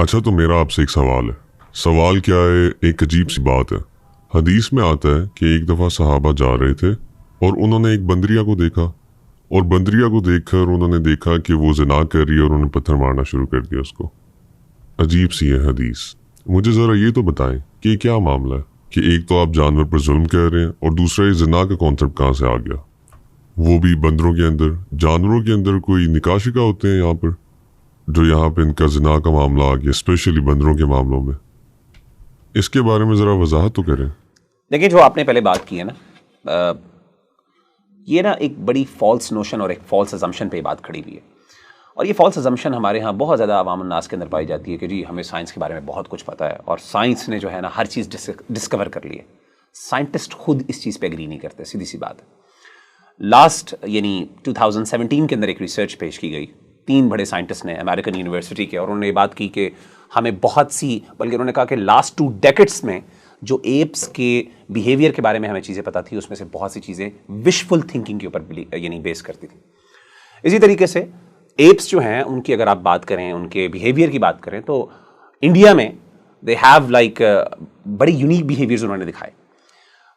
अच्छा, तो मेरा आपसे एक सवाल है। सवाल क्या है, एक अजीब सी बात है। हदीस में आता है कि एक दफ़ा सहाबा जा रहे थे और उन्होंने एक बंदरिया को देखा, और बंदरिया को देखकर उन्होंने देखा कि वो ज़िना कर रही है और उन्होंने पत्थर मारना शुरू कर दिया उसको। अजीब सी है हदीस। मुझे ज़रा ये तो बताएं कि ये क्या मामला है कि एक तो आप जानवर पर जुल्म कर रहे हैं और दूसरा ये ज़िना का कॉन्सेप्ट कहाँ से आ गया, वो भी बंदरों के अंदर। जानवरों के अंदर कोई निकाह शिका होते हैं यहाँ पर, जो यहाँ पे इनका ज़िना का मामला आ गया, स्पेशली बंदरों के मामलों में। इसके बारे में ज़रा वजाहत तो करें। देखिए, जो आपने पहले बात की है ना, ये ना एक बड़ी फॉल्स नोशन और एक फॉल्स अजम्पशन पे बात खड़ी हुई है। और ये फॉल्स अजम्पशन हमारे यहाँ बहुत ज़्यादा अवाम उन्नास के अंदर पाई जाती है कि जी हमें साइंस के बारे में बहुत कुछ पता है और साइंस ने जो है ना हर चीज़ डिस्कवर कर ली है। साइंटिस्ट खुद इस चीज़ पे एग्री नहीं करते, सीधी सी बात है। लास्ट यानी 2017 के अंदर एक रिसर्च पेश की गई 3 बड़े साइंटिस्ट ने अमेरिकन यूनिवर्सिटी के, और उन्होंने ये बात की कि हमें बहुत सी, बल्कि उन्होंने कहा कि लास्ट 2 डेकेड्स में जो एप्स के बिहेवियर के बारे में हमें चीज़ें पता थी, उसमें से बहुत सी चीज़ें विशफुल थिंकिंग के ऊपर यानी बेस करती थी। इसी तरीके से एप्स जो हैं उनकी अगर आप बात करें, उनके बिहेवियर की बात करें, तो इंडिया में दे हैव लाइक बड़ी यूनिक बिहेवियर्स उन्होंने दिखाए।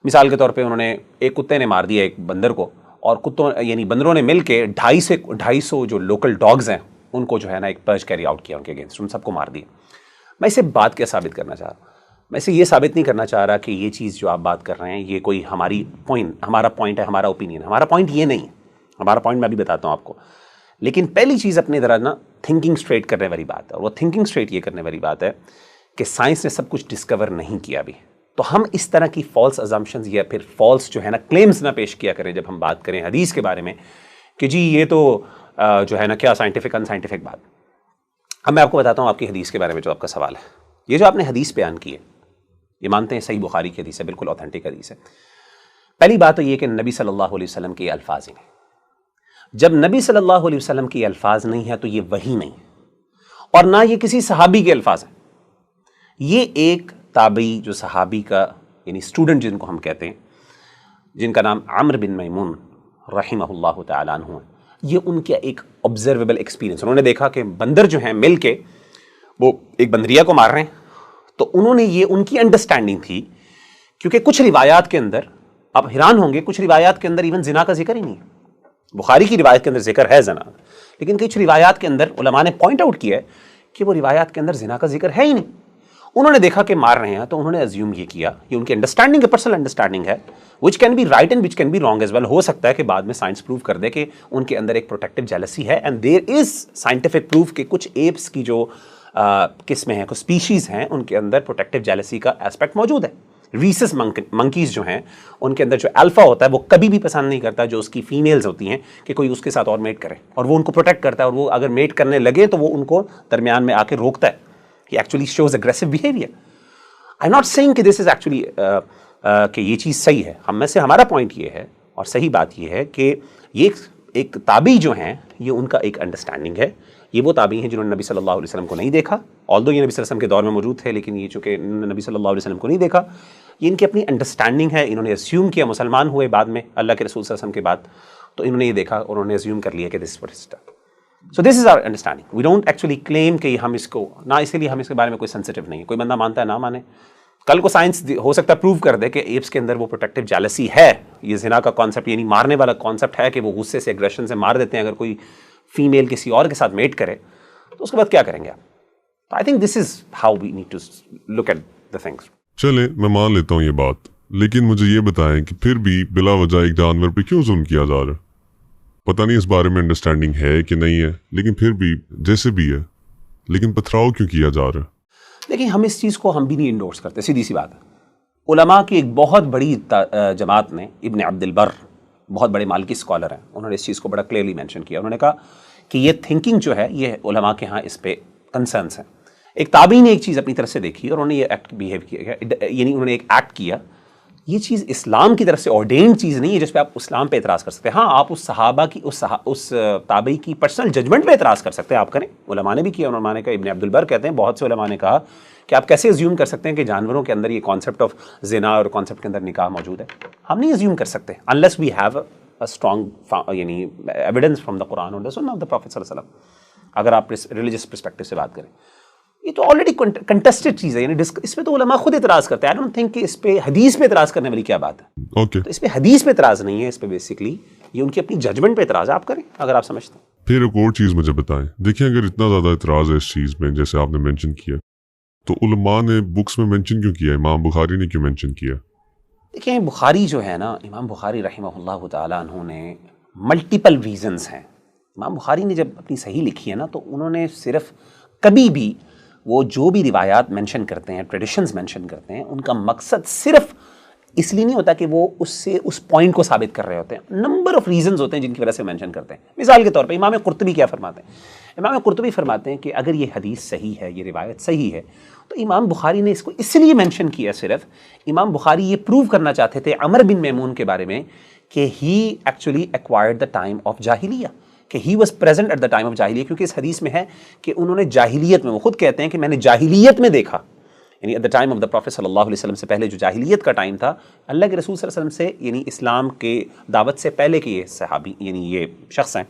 मिसाल के तौर पे उन्होंने एक कुत्ते ने मार दिया एक बंदर को, और कुत्तों यानी बंदरों ने मिल के 250 जो लोकल डॉग्स हैं उनको जो है ना एक पर्च कैरी आउट किया उनके अगेंस्ट, उन सबको मार दिया। मैं इसे बात क्या साबित करना चाह रहा हूँ? मैं इसे ये साबित नहीं करना चाह रहा कि ये चीज़ जो आप बात कर रहे हैं ये कोई हमारा पॉइंट है, हमारा ओपिनियन। हमारा पॉइंट ये नहीं है, हमारा पॉइंट मैं अभी बताता हूँ आपको। लेकिन पहली चीज़ अपनी तरह ना थिंकिंग स्ट्रेट करने वाली बात है, और वो थिंकिंग स्ट्रेट ये करने वाली बात है कि साइंस ने सब कुछ डिस्कवर नहीं किया अभी। तो हम इस तरह की फॉल्स अजम्पशंस या फिर फॉल्स जो है ना क्लेम्स ना पेश किया करें जब हम बात करें हदीस के बारे में कि जी ये तो जो है ना क्या साइंटिफिक अनसाइंटिफिक बात। अब मैं आपको बताता हूँ आपकी हदीस के बारे में जो आपका सवाल है। ये जो आपने हदीस बयान की है, ये मानते हैं सही बुखारी की हदीस है, बिल्कुल ऑथेंटिक हदीस है। पहली बात तो ये कि नबी सल्लल्लाहु अलैहि वसल्लम के अल्फाज ही नहीं। जब नबी सल्लल्लाहु अलैहि वसल्लम के अल्फाज नहीं है तो ये वही नहीं, और ना ये किसी सहाबी के अल्फाज हैं। ये एक ताबई जो सहाबी का यानी स्टूडेंट जिनको हम कहते हैं, जिनका नाम आमिर बिन मैमून रहिमहुल्लाह तआला अन्हु है, ये उनका एक ऑब्जर्वेबल एक्सपीरियंस। उन्होंने देखा कि बंदर जो हैं मिल के वो एक बंदरिया को मार रहे हैं, तो उन्होंने ये उनकी अंडरस्टैंडिंग थी। क्योंकि कुछ रिवायात के अंदर, आप हैरान होंगे, कुछ रिवायात के अंदर इवन जिना का जिक्र ही नहीं है। बुखारी की रिवायत के अंदर जिक्र है जना, लेकिन कुछ रिवायात के अंदर उलमा ने पॉइंट आउट किया है कि वो रिवायात के अंदर जिना का जिक्र है ही नहीं। उन्होंने देखा कि मार रहे हैं, तो उन्होंने अज्यूम ये किया, ये उनकी अंडरस्टैंडिंग है, पर्सनल अंडरस्टैंडिंग है, which can be right and which can be wrong as well. हो सकता है कि बाद में साइंस प्रूव कर दे कि उनके अंदर एक प्रोटेक्टिव जेलसी है, and there is scientific proof कि कुछ एप्स की जो किस्में हैं, कुछ स्पीशीज़ हैं, उनके अंदर प्रोटेक्टिव जेलसी का एस्पेक्ट मौजूद है। रीसस मंकीज़ जो हैं उनके अंदर जो अल्फ़ा होता है वो कभी भी पसंद नहीं करता जो उसकी फीमेल्स होती हैं कि कोई उसके साथ और मेट करे, और वो उनको प्रोटेक्ट करता है, और वो अगर मेट करने लगे तो वो उनको दरमियान में आके रोकता है। कि actually shows aggressive behaviour. I am not saying कि दिस इज़ एक्चुअली कि ये चीज़ सही है। हम में से हमारा पॉइंट ये है, और सही बात ये है कि ये एक ताबी जो हैं ये उनका एक अंडरस्टैंडिंग है। ये वो ताबी हैं जिन्होंने नबी सल्लल्लाहु अलैहि वसल्लम को नहीं देखा, ऑल्दो ये नबी सल्लल्लाहु अलैहि वसल्लम के दौर में मौजूद थे, लेकिन ये चूँकि नबी सल्लल्लाहु अलैहि वसल्लम को नहीं देखा, ये इनकी अपनी अंडरस्टैंडिंग है। इन्होंने अस्यूम किया, मुसलमान हुए बाद में अल्लाह के रसूल सल्लल्लाहु अलैहि वसल्लम के बाद, तो इन्होंने ये देखा और उन्होंने अस्यूम कर लिया कि this what is done. So this is our understanding. We don't actually claim कि हम इसको ना, इसीलिए हम इसके बारे में कोई सेंसिटिव नहीं है। कोई बंदा मानता है ना माने, कल को साइंस हो सकता है प्रूव कर दे कि एप्स के अंदर वो प्रोटेक्टिव जेलसी है, ये ज़िना का कॉन्सेप्ट यानी मारने वाला कॉन्सेप्ट है कि वो गुस्से से, एग्रेशन से मार देते हैं अगर कोई फीमेल किसी और के साथ मेट करे, तो उसके बाद क्या करेंगे आप? तो I think this is how we need to look at the things. चले, मैं मान लेता हूँ ये बात, लेकिन मुझे ये बताएं कि फिर भी बिला वजह एक जानवर पे क्यों जुल्म किया जा रहा है? पता नहीं इस बारे में अंडरस्टैंडिंग है कि नहीं है, लेकिन फिर भी जैसे भी है, लेकिन पथराव क्यों किया जा रहा है? देखिए, हम इस चीज़ को हम भी नहीं इंडोर्स करते, सीधी सी बात है। उलमा की एक बहुत बड़ी जमात ने, इब्न अब्दुल बर बहुत बड़े मालिकी स्कॉलर हैं, उन्होंने इस चीज़ को बड़ा क्लियरली मेंशन किया। उन्होंने कहा कि ये थिंकिंग जो है ये उलमा के यहाँ इस पे कंसर्न्स हैं। एक ताबी ने एक चीज़ अपनी तरफ से देखी और उन्होंने ये एक्ट बिहेव किया, यानी उन्होंने एक एक्ट किया। ये चीज़ इस्लाम की तरफ से ऑर्डेन्ड चीज़ नहीं है जिस पे आप इस्लाम पे एतराज़ कर सकते हैं। हाँ, आप उस सहाबा की उस ताबई की पर्सनल जजमेंट पे एतराज़ कर सकते हैं, आप करें। उलमा ने भी किया। उलमा ने कहा, इब्न अब्दुल बर कहते हैं, बहुत से उलमा ने कहा कि आप कैसे अज्यूम कर सकते हैं कि जानवरों के अंदर ये कॉन्सेप्ट ऑफ ज़िना और कॉन्सेप्ट के अंदर निकाह मौजूद है। हम नहीं अज्यूम कर सकते unless we have a strong यानी एविडेंस फ्रॉम द कुरान और द सुन्नह ऑफ द प्रॉफेट सल्लल्लाहु अलैहि वसल्लम। अगर आप रिलीजियस पर्सपेक्टिव से बात करें, یہ تو آلریڈی کنٹسٹڈ چیز ہے، یعنی اس پہ تو علماء خود اعتراض کرتے ہیں. آئی ڈونٹ تھنک کہ اس پہ حدیث پہ اعتراض کرنے والی کیا بات ہے. اوکے، تو اس پہ حدیث پہ اعتراض نہیں ہے، اس پہ بیسکلی یہ ان کی اپنی ججمنٹ پہ اعتراض ہے. آپ کریں اگر آپ سمجھتے ہیں. پھر ایک اور چیز مجھے بتائیں، دیکھیں اگر اتنا زیادہ اعتراض ہے اس چیز میں جیسے آپ نے مینشن کیا، تو علماء نے بکس میں مینشن کیوں کیا؟ امام بخاری نے کیوں مینشن کیا؟ دیکھیں بخاری جو ہے نا، امام بخاری رحمہ اللہ تعالیٰ عنہ نے ملٹیپل ریزنز ہیں. امام بخاری نے جب اپنی صحیح لکھی ہے نا، تو انہوں نے صرف کبھی بھی وہ جو بھی روایات مینشن کرتے ہیں، ٹریڈیشنز مینشن کرتے ہیں، ان کا مقصد صرف اس لیے نہیں ہوتا کہ وہ اس پوائنٹ کو ثابت کر رہے ہوتے ہیں. نمبر آف ریزنز ہوتے ہیں جن کی وجہ سے مینشن کرتے ہیں. مثال کے طور پہ امام قرطبی کیا فرماتے ہیں؟ امام قرطبی فرماتے ہیں کہ اگر یہ حدیث صحیح ہے، یہ روایت صحیح ہے، تو امام بخاری نے اس کو اس لیے مینشن کیا. صرف امام بخاری یہ پروو کرنا چاہتے تھے عمر بن میمون کے بارے میں کہ he actually acquired the time of جاہلیہ، کہ he was present at the time of جاہلیہ. کیونکہ اس حدیث میں ہے کہ انہوں نے جاہلیت میں، وہ خود کہتے ہیں کہ میں نے جاہلیت میں دیکھا، یعنی at the time of the prophet صلی اللہ علیہ وسلم سے پہلے جو جاہلیت کا ٹائم تھا، اللہ کے رسول صلی اللہ علیہ وسلم سے، یعنی اسلام کے دعوت سے پہلے کے یہ صحابی، یعنی یہ شخص ہیں،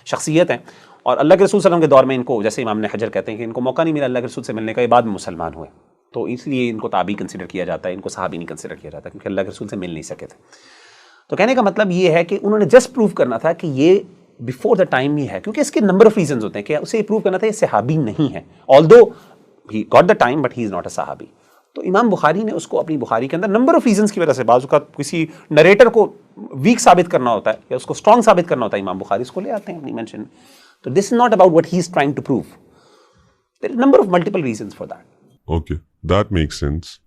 شخصیت ہیں. اور اللہ کے رسول صلی اللہ علیہ وسلم کے دور میں ان کو، جیسے امام نے حجر کہتے ہیں کہ ان کو موقع نہیں ملا اللہ کے رسول سے ملنے کا، یہ بعد میں مسلمان ہوئے، تو اس لیے ان کو تابعی کنسیڈر کیا جاتا ہے، ان کو صحابی نہیں کنسیڈر کیا جاتا، کیونکہ اللہ کے رسول سے مل نہیں سکے تھے. تو کہنے کا مطلب یہ ہے کہ انہوں نے جسٹ پروو کرنا تھا کہ یہ بیفور دا ٹائم ہی ہے، کیونکہ اس کے نمبر آف ریزنز ہوتے ہیں کہ اسے یہ پروو کرنا تھا یہ صحابی نہیں ہے، آلدو he got the time but he is not a صحابی. تو امام بخاری نے اس کو اپنی بخاری کے اندر نمبر آف ریزنز کی وجہ سے، بعض اوقات کسی نریٹر کو ویک ثابت کرنا ہوتا ہے یا اس کو اسٹرانگ ثابت کرنا ہوتا ہے، امام بخاری اس کو لے آتے ہیں اپنی مینشن. تو this is not about what he is trying to prove, there is number of multiple reasons for that. Okay, that makes sense.